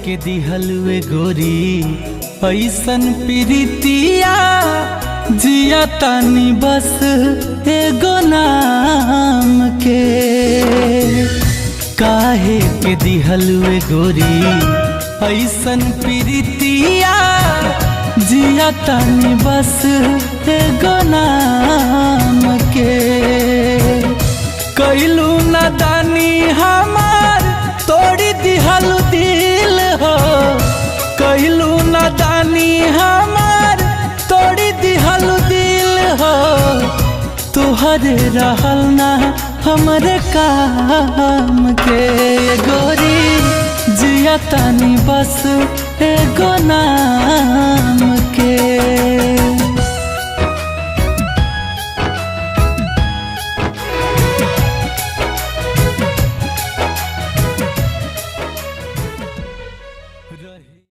के दिहलुए गोरी ऐसन प्रीतिया जिया तानी बस एगो नाम के। काहे के दिहलुए गोरी ऐसन प्रीतिया जिया तानी बस एगो नाम के। कैलू नादानी हमार तोड़ी दिहलु दिल हो, कैलू नादानी हमार तोड़ी दिहलु दिल हो। तुहरे रहल ना हमरे काम के गोरी जिया तानी बस एगो नाम